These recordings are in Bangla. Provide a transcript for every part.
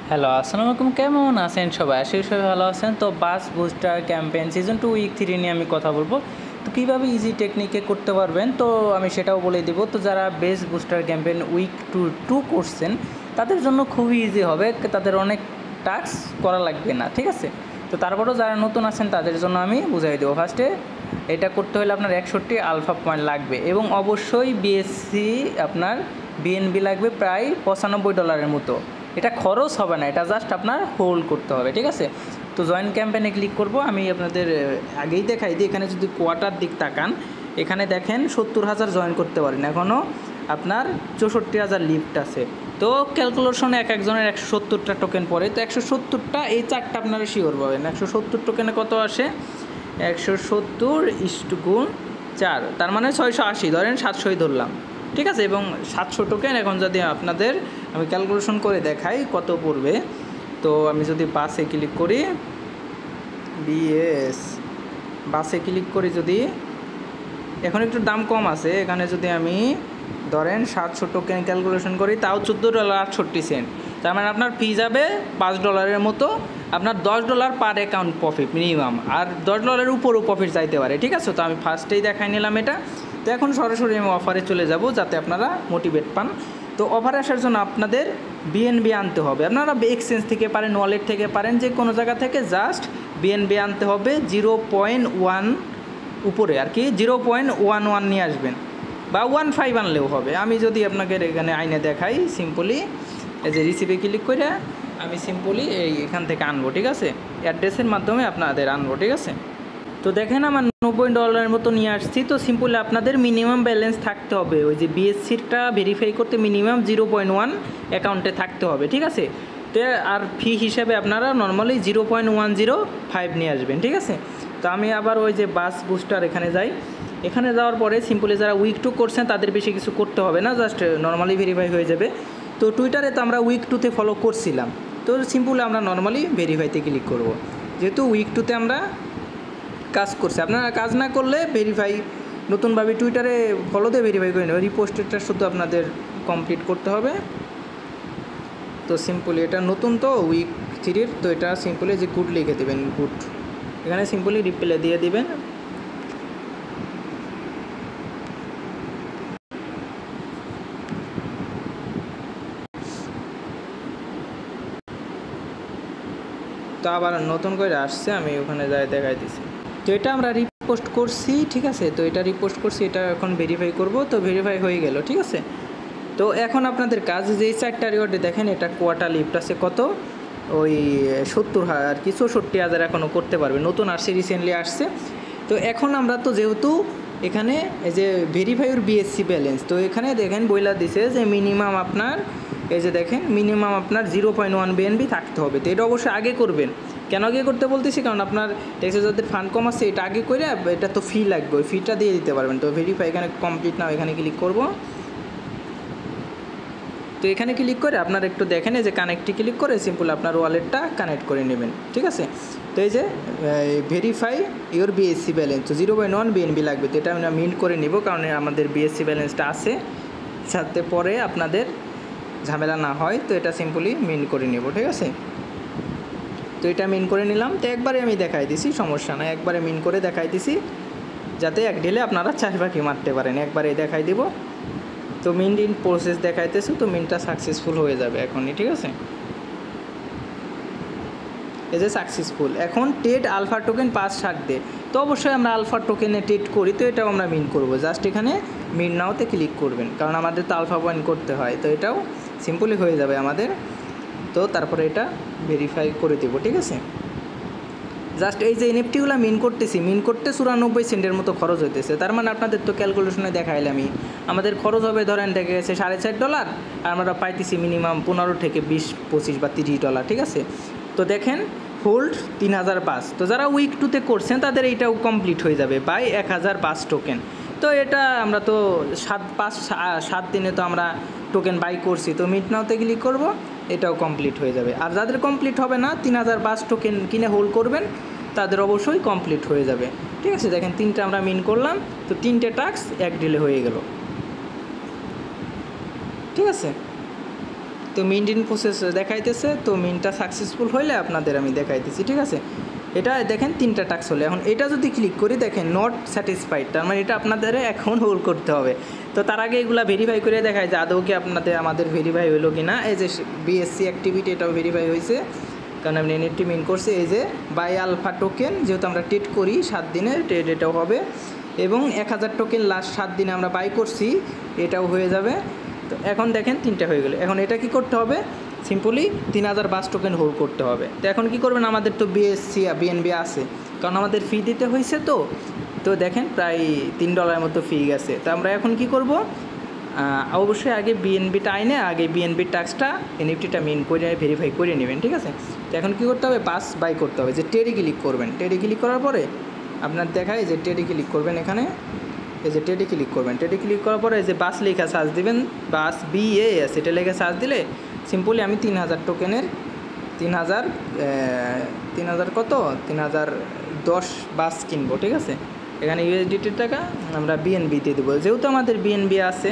হ্যালো, আসসালামু আলাইকুম। কেমন আছেন সবাই? আশা করি সবাই ভালো আছেন। তো বাস বুস্টার ক্যাম্পেইন সিজন 2 উইক 3 নিয়ে আমি কথা বলবো। তো কীভাবে ইজি টেকনিকে করতে পারবেন, তো আমি সেটাও বলে দেব। তো যারা বেস বুস্টার ক্যাম্পেইন উইক 2 করছেন, তাদের জন্য খুবই ইজি হবে। তাদের অনেক টাস্ক করা লাগবে না, ঠিক আছে? তো তারপরেও যারা নতুন আছেন তাদের জন্য আমি বুঝাই দেবো। ফার্স্টে এটা করতে হলে আপনার 61 আলফা পয়েন্ট লাগবে এবং অবশ্যই বিএসসি আপনার বিএনবি লাগবে প্রায় $95 মতো। এটা খরচ হবে না, এটা জাস্ট আপনার হোল্ড করতে হবে, ঠিক আছে? তো জয়েন ক্যাম্পেইনে ক্লিক করব। আমি আপনাদের আগেই দেখাই দিই। এখানে যদি কোয়ার্টার দিক তাকান, এখানে দেখেন 70,000 জয়েন করতে পারেন, এখনও আপনার 64,000 লিফট আছে। তো ক্যালকুলেশনে এক একজনের 170টা টোকেন পড়ে। তো 170টা এই চারটা আপনারা শিওর পাবেন। 170 টোকেনে কত আসে? 170 * 4, তার মানে 680, ধরেন 700ই ধরলাম, ঠিক আছে? এবং 700 টোকেন এখন যদি আপনাদের আমি ক্যালকুলেশন করে দেখাই কত পড়বে। তো আমি যদি বাসে ক্লিক করি, বাসে ক্লিক করি, যদি এখন একটু দাম কম আছে, এখানে যদি আমি ধরেন 700 টোকেন ক্যালকুলেশন করি, তাও $14.68। তার মানে আপনার ফি যাবে $5 মতো। আপনার $10 পার অ্যাকাউন্ট প্রফিট মিনিমাম, আর $10 উপরও প্রফিট চাইতে পারে, ঠিক আছে? তো আমি ফার্স্টেই দেখাই নিলাম এটা। তো এখন সরাসরি আমি অফারে চলে যাব যাতে আপনারা মোটিভেট পান। তো অফারে আসার জন্য আপনাদের বিএনবি আনতে হবে। আপনারা এক্সচেঞ্জ থেকে পারেন, ওয়ালেট থেকে পারেন, যে কোনো জায়গা থেকে জাস্ট বিএনবি আনতে হবে 0.1 উপরে, আর কি 0.11 নিয়ে আসবেন, বা 15 আনলেও হবে। আমি যদি আপনাকে এখানে আইনে দেখাই, সিম্পলি এই যে রিসিভে ক্লিক করে আমি সিম্পলি এখান থেকে আনবো, ঠিক আছে? অ্যাড্রেসের মাধ্যমে আপনাদের আনবো, ঠিক আছে? তো দেখেন আমার $90 মতো নিয়ে আসছি। তো সিম্পলি আপনাদের মিনিমাম ব্যালেন্স থাকতে হবে, ওই যে বিএসসিটা ভেরিফাই করতে মিনিমাম 0.1 অ্যাকাউন্টে থাকতে হবে, ঠিক আছে? তো আর ফি হিসাবে আপনারা নর্মালি 0.105 নিয়ে আসবেন, ঠিক আছে? তো আমি আবার ওই যে বাস বুস্টার এখানে যাই। এখানে যাওয়ার পরে সিম্পলি যারা উইক 2 করছেন তাদের বেশি কিছু করতে হবে না, জাস্ট নর্মালি ভেরিফাই হয়ে যাবে। তো টুইটারে তো আমরা উইক 2তে ফলো করছিলাম, তো সিম্পলি আমরা নর্মালি ভেরিফাইতে ক্লিক করব, যেহেতু উইক 2তে আমরা কাজ করছে। আপনারা কাজ না করলে ভেরিফাই নতুনভাবে টুইটারে ফলো দিয়ে ভেরিফাই করে নেবেন। রিপোস্টেডটা শুধু আপনাদের কমপ্লিট করতে হবে। তো সিম্পলি এটা নতুন, তো উইক 3-র, তো এটা সিম্পলি যে গুড লিখে দেবেন, গুড, এখানে সিম্পলি রিপ্লাই দিয়ে দিবেন। তো আবার নতুন করে আসছে, আমি ওখানে যাই দেখাই দিছি। তো এটা আমরা রিপোস্ট করছি, ঠিক আছে? তো এটা রিপোস্ট করছি, এটা এখন ভেরিফাই করব। তো ভেরিফাই হয়ে গেল, ঠিক আছে? তো এখন আপনাদের কাজ, যে 4টা রিওয়ার্ডে দেখেন এটা কোয়ার্টার লিফট আছে কত, ওই 70 আর কি 64,000 এখনও করতে পারবে, নতুন আসছে, রিসেন্টলি আসছে। তো এখন আমরা তো যেহেতু এখানে এই যে ভেরিফাই ওর বিএসসি ব্যালেন্স, তো এখানে দেখেন বইলা দিছে যে মিনিমাম আপনার, এই যে দেখেন মিনিমাম আপনার 0.1 বিএনবি থাকতে হবে। তো এটা অবশ্যই আগে করবেন। কেন আগে করতে বলতেছি, কারণ আপনার ট্যাক্সে যাদের ফান্ড কম আছে, এটা আগে করে এটা তো ফি লাগবে, ওই ফিটা দিয়ে দিতে পারবেন। তো ভেরিফাই এখানে কমপ্লিট না, এখানে ক্লিক করব। তো এখানে ক্লিক করে আপনার একটু দেখেন, এই যে কানেক্টে ক্লিক করে সিম্পল আপনার ওয়ালেটটা কানেক্ট করে নেবেন, ঠিক আছে? তো এই যে ভেরিফাই ইওর বিএসসি ব্যালেন্স, তো 0.1 বিএনবি লাগবে। তো এটা আমরা মিন্ট করে নিব, কারণ আমাদের বিএসসি ব্যালেন্সটা আছে, যাতে পরে আপনাদের ঝামেলা না হয়। তো এটা সিম্পলি মিন্ট করে নেব, ঠিক আছে? তো এটা মিন করে নিলাম। তো একবারে আমি দেখাই দিছি, সমস্যা নাই, একবারে মিন করে দেখাই দিছি, যাতে এক ঢিলে আপনারা 4 পাখি মারতে পারেন। একবারে দেখাই দিব। তো মিন্ট ইন প্রসেস দেখাইতেছে, তো মিনটা সাকসেসফুল হয়ে যাবে এখনই, ঠিক আছে? এই যে সাকসেসফুল। এখন টেড আলফা টোকেন 5 থাকবে, তো অবশ্যই আমরা আলফা টোকেনে টেড করি, তো এটাও আমরা মিন করব। জাস্ট এখানে মিন নাওতে ক্লিক করবেন, কারণ আমাদের তো আলফা পয়েন্ট করতে হয়। তো এটাও সিম্পলি হয়ে যাবে আমাদের। তো তারপরে এটা ভেরিফাই করে দেবো, ঠিক আছে? জাস্ট এই যে এনএফটিগুলো মিন করতেছি, মিন করতে 94 সেন্টের মতো খরচ হইতেছে। তার মানে আপনাদের তো ক্যালকুলেশনে দেখাইলামই, আমাদের খরচ হবে ধরেন দেখে গেছে $4.5, আর আমরা পাইতেছি মিনিমাম 15 থেকে 20, 25 বা $30, ঠিক আছে? তো দেখেন হোল্ড 3005। তো যারা উইক 2তে করছেন তাদের এইটাও কমপ্লিট হয়ে যাবে বাই 1005 টোকেন। তো এটা আমরা তো 7 দিনে তো আমরা টোকেন বাই করছি। তো মিট নাওতে ক্লিক করব, এটাও কমপ্লিট হয়ে যাবে। আর যাদের কমপ্লিট হবে না, 3005 টোকেন কিনে হোল্ড করবেন, তাদের অবশ্যই কমপ্লিট হয়ে যাবে, ঠিক আছে? দেখেন 3টে আমরা মিন করলাম, তো 3টে টাস্ক এক ডিলে হয়ে গেল, ঠিক আছে? তো মিন্ট ইন প্রসেস দেখাইতেছে, তো মিন্টটা সাকসেসফুল হইলে আপনাদের আমি দেখাইতেছি, ঠিক আছে। এটা দেখেন 3টা টাস্ক হলো। এখন এটা যদি ক্লিক করি দেখেন নট স্যাটিসফাইড, তার মানে এটা আপনাদের এখন হোল্ড করতে হবে। তো তার আগে এগুলা ভেরিফাই করে দেখায় যে আদৌ কি আমাদের ভেরিফাই হলো কি না। এই যে বিএসসি অ্যাক্টিভিটি এটাও ভেরিফাই হয়েছে, কারণ আমি এনএফটি মিন করছি। এই যে বাই আলফা টোকেন, যেহেতু আমরা ট্রেড করি 7 দিনের ট্রেড, এটাও হবে। এবং 1000 টোকেন লাস্ট 7 দিনে আমরা বাই করছি, এটাও হয়ে যাবে। তো এখন দেখেন 3টা হয়ে গেলো। এখন এটা কি করতে হবে, সিম্পলি 3022 টোকেন হোল্ড করতে হবে। তো এখন কি করবেন, আমাদের তো বিএসসি বিএনবি আছে, কারণ আমাদের ফি দিতে হয়েছে। তো দেখেন প্রায় $3 মতো ফি গেছে। তো আমরা এখন কি করব, অবশ্যই আগে বিএনবিটা আইনে আগে বিএনবির টাস্কটা এনএফটিটা মিন করে ভেরিফাই করে নেবেন, ঠিক আছে। তো এখন কী করতে হবে, বাস বাই করতে হবে। যে টেডি ক্লিক করবেন, টেডি ক্লিক করার পরে আপনার দেখায় যে টেডি ক্লিক করবেন, এখানে এই যে টেডি ক্লিক করবেন। টেডি ক্লিক করার পরে এই যে বাস লেখা সার্চ দিবেন, বাস BAS এটা লেখা সার্চ দিলে সিম্পলি আমি 3000 টোকেনের 3000 কত 3010 বাস কিনবো, ঠিক আছে। এখানে ইউএসডিটির টাকা আমরা বিএনবি দিয়ে দেবো, যেহেতু আমাদের বিএনবি আছে।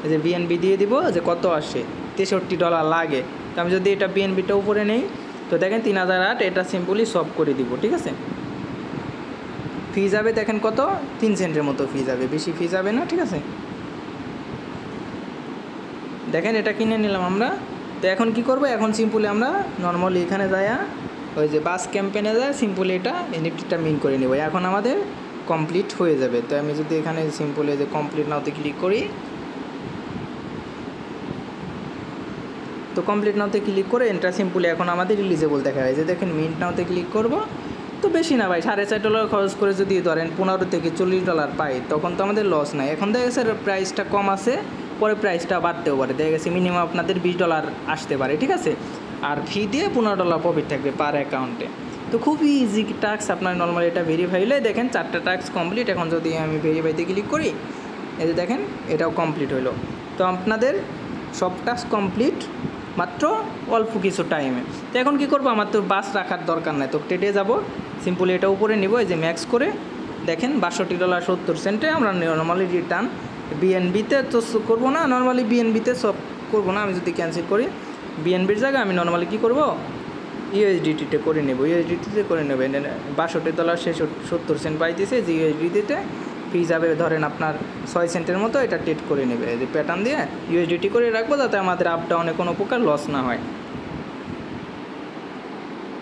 এই যে বিএনবি দিয়ে দিব, যে কত আসে $63 লাগে। তো আমি যদি এটা বিএনবিটা উপরে নেই, তো দেখেন 3008 এটা সিম্পলি সব করে দিব, ঠিক আছে। ফি যাবে দেখেন কত, 3 সেন্টের মতো ফি যাবে, বেশি ফি যাবে না, ঠিক আছে। দেখেন এটা কিনে নিলাম আমরা। তো এখন কি করব, এখন সিম্পলি আমরা নর্মালি এখানে যাইয়া ওই যে বাস ক্যাম্পেনে যায় সিম্পলি এটা এনএফটিটা মিন করে নেব। এখন আমাদের কমপ্লিট হয়ে যাবে। তো আমি যদি এখানে সিম্পলি যে কমপ্লিট নাওতে ক্লিক করি, তো কমপ্লিট নাওতে ক্লিক করে এটা সিম্পলি এখন আমাদের রিলিজেবল দেখা হয়। যে দেখেন মিন্ট নাওতে ক্লিক করব, তো বেশি না ভাই, $4.5 খরচ করে যদি ধরেন $15 থেকে $40 পাই, তখন তো আমাদের লস নাই। এখন দেখা গেছে প্রাইসটা কম আছে, পরে প্রাইসটা বাড়তেও পারে, দেখা গেছে মিনিমাম আপনাদের $20 আসতে পারে, ঠিক আছে। আর ফি দিয়ে $15 প্রফিট থাকবে পার অ্যাকাউন্টে। তো খুবই ইজি টাস্ক, আপনার নর্মালি এটা ভেরিফাই হলে দেখেন 4টা টাস্ক কমপ্লিট। এখন যদি আমি ভেরিফাইতে ক্লিক করি, এই যে দেখেন এটাও কমপ্লিট হলো। তো আপনাদের সব টাস্ক কমপ্লিট মাত্র অল্প কিছু টাইমে। তো এখন কী করবো, আমার তো বাস রাখার দরকার নাই, তো টেটে যাব, সিম্পলি এটা উপরে নিব, এই যে ম্যাক্স করে দেখেন $62.70 আমরা নর্মালি রিটার্ন। বিএনবিতে তো করবো না, নর্মালি বিএনবিতে সব করবো না। আমি যদি ক্যান্সেল করি বিএনবির জায়গায় আমি নর্মালি কী করবো, ইউএসডিটিতে করে নেব, ইউএসডিটিতে করে নেবেন। $62.70 পাইতেছে, যে ইউএসডিটিতে ফি যাবে ধরেন আপনার 6 সেন্টের মতো, এটা টেট করে নেবে। এই যে প্যাটার্ন দিয়ে ইউএসডিটি করে রাখবো, যাতে আমাদের আপ ডাউনে কোনো প্রকার লস না হয়।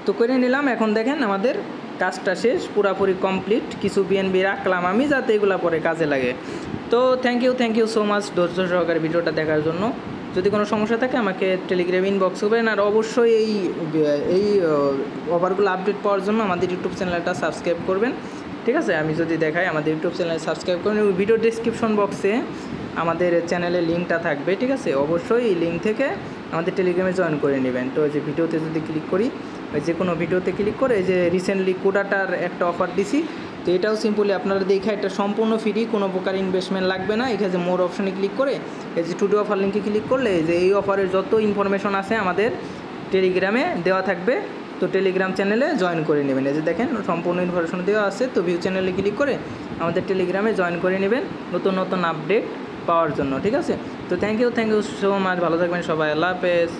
তো করে নিলাম। এখন দেখেন আমাদের কাজটা শেষ, পুরাপুরি কমপ্লিট। কিছু বিএনবি রাখলাম আমি, যাতে এগুলো পরে কাজে লাগে। তো থ্যাংক ইউ সো মাচ ধৈর্য সহকারে ভিডিওটা দেখার জন্য। যদি কোনো সমস্যা থাকে আমাকে টেলিগ্রাম ইনবক্স করবেন। আর অবশ্যই এই অফারগুলো আপডেট পাওয়ার জন্য আমাদের ইউটিউব চ্যানেলটা সাবস্ক্রাইব করবেন, ঠিক আছে। আমি যদি দেখাই আমাদের ইউটিউব চ্যানেল সাবস্ক্রাইব করবেন, ভিডিও ডেসক্রিপশন বক্সে আমাদের চ্যানেলের লিঙ্কটা থাকবে, ঠিক আছে। অবশ্যই এই লিঙ্ক থেকে আমাদের টেলিগ্রামে জয়েন করে নেবেন। তো যে ভিডিওতে যদি ক্লিক করি, যে কোনো ভিডিওতে ক্লিক করে এই যে রিসেন্টলি কোডাটার একটা অফার দিছি, তো এটাও সিম্পলি আপনারা দেখা, এটা সম্পূর্ণ ফ্রি, কোনো প্রকার ইনভেস্টমেন্ট লাগবে না। এখানে যে মোর অপশানে ক্লিক করে এই যে টুডে অফার লিঙ্কে ক্লিক করলে যে এই অফারের যত ইনফরমেশন আছে আমাদের টেলিগ্রামে দেওয়া থাকবে। তো টেলিগ্রাম চ্যানেলে জয়েন করে নেবেন। এই যে দেখেন সম্পূর্ণ ইনফরমেশন দেওয়া আছে। তো ভিউ চ্যানেলে ক্লিক করে আমাদের টেলিগ্রামে জয়েন করে নেবেন নতুন নতুন আপডেট পাওয়ার জন্য, ঠিক আছে। তো থ্যাংক ইউ সো মাচ, ভালো থাকবেন সবাই, আল্লাহ হাফেজ।